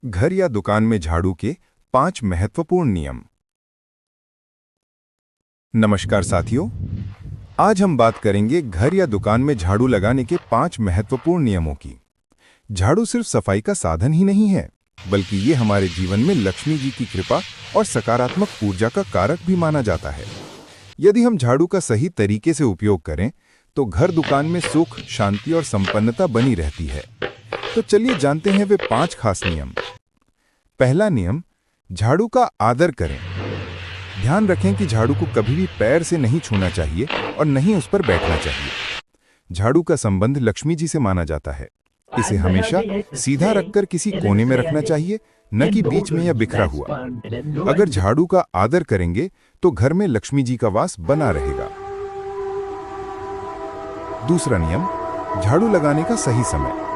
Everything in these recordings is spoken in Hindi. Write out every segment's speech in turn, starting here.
घर या दुकान में झाड़ू के 5 महत्वपूर्ण नियम। नमस्कार साथियों, आज हम बात करेंगे घर या दुकान में झाड़ू लगाने के 5 महत्वपूर्ण नियमों की। झाड़ू सिर्फ सफाई का साधन ही नहीं है, बल्कि ये हमारे जीवन में लक्ष्मी जी की कृपा और सकारात्मक ऊर्जा का कारक भी माना जाता है। यदि हम झाड़ू का सही तरीके से उपयोग करें तो घर दुकान में सुख, शांति और संपन्नता बनी रहती है। तो चलिए जानते हैं वे 5 खास नियम। पहला नियम, झाड़ू का आदर करें। ध्यान रखें कि झाड़ू को कभी भी पैर से नहीं छूना चाहिए और नहीं उस पर बैठना चाहिए। झाड़ू का संबंध लक्ष्मी जी से माना जाता है। इसे हमेशा सीधा रखकर किसी कोने में रखना चाहिए, न कि बीच में या बिखरा हुआ। अगर झाड़ू का आदर करेंगे तो घर में लक्ष्मी जी का वास बना रहेगा। दूसरा नियम, झाड़ू लगाने का सही समय।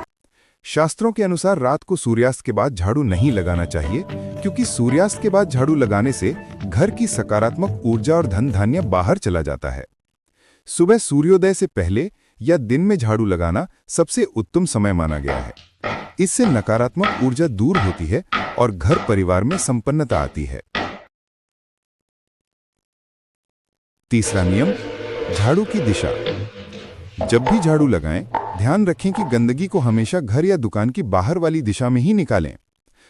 शास्त्रों के अनुसार रात को सूर्यास्त के बाद झाड़ू नहीं लगाना चाहिए, क्योंकि सूर्यास्त के बाद झाड़ू लगाने से घर की सकारात्मक ऊर्जा और धन धान्य बाहर चला जाता है। सुबह सूर्योदय से पहले या दिन में झाड़ू लगाना सबसे उत्तम समय माना गया है। इससे नकारात्मक ऊर्जा दूर होती है और घर परिवार में संपन्नता आती है। तीसरा नियम, झाड़ू की दिशा। जब भी झाड़ू लगाएं, ध्यान रखें कि गंदगी को हमेशा घर या दुकान की बाहर वाली दिशा में ही निकालें।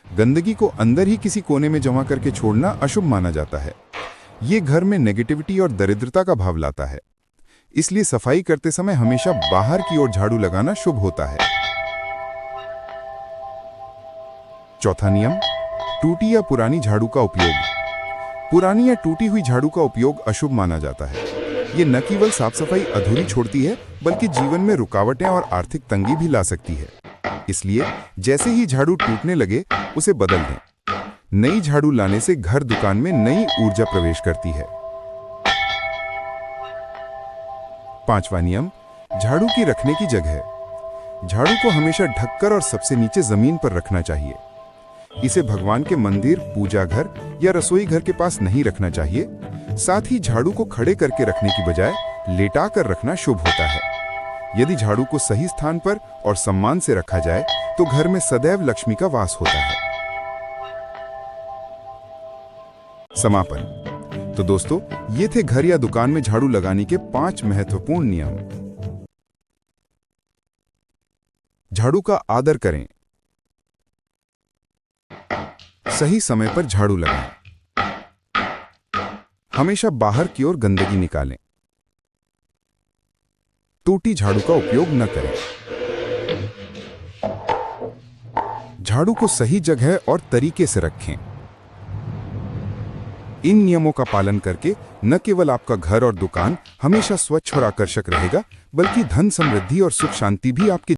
गंदगी को अंदर ही किसी कोने में जमा करके छोड़ना अशुभ माना जाता है। ये घर में नेगेटिविटी और दरिद्रता का भाव लाता है। इसलिए सफाई करते समय हमेशा बाहर की ओर झाड़ू लगाना शुभ होता है। चौथा नियम, टूटी या पुरानी झाड़ू का उपयोग। पुरानी या टूटी हुई झाड़ू का उपयोग अशुभ माना जाता है। ये न केवल साफ सफाई अधूरी छोड़ती है, बल्कि जीवन में रुकावटें और आर्थिक तंगी भी ला सकती है। इसलिए जैसे ही झाड़ू टूटने लगे, उसे बदल दें। नई झाड़ू लाने से घर दुकान में नई ऊर्जा प्रवेश करती है। पांचवा नियम, झाड़ू की रखने की जगह। झाड़ू को हमेशा ढककर और सबसे नीचे जमीन पर रखना चाहिए। इसे भगवान के मंदिर, पूजा घर या रसोई घर के पास नहीं रखना चाहिए। साथ ही झाड़ू को खड़े करके रखने की बजाय लेटा कर रखना शुभ होता है। यदि झाड़ू को सही स्थान पर और सम्मान से रखा जाए तो घर में सदैव लक्ष्मी का वास होता है। समापन। तो दोस्तों, ये थे घर या दुकान में झाड़ू लगाने के 5 महत्वपूर्ण नियम। झाड़ू का आदर करें। सही समय पर झाड़ू लगाएं। हमेशा बाहर की ओर गंदगी निकालें। टूटी झाड़ू का उपयोग न करें। झाड़ू को सही जगह और तरीके से रखें। इन नियमों का पालन करके न केवल आपका घर और दुकान हमेशा स्वच्छ और आकर्षक रहेगा, बल्कि धन, समृद्धि और सुख शांति भी आपके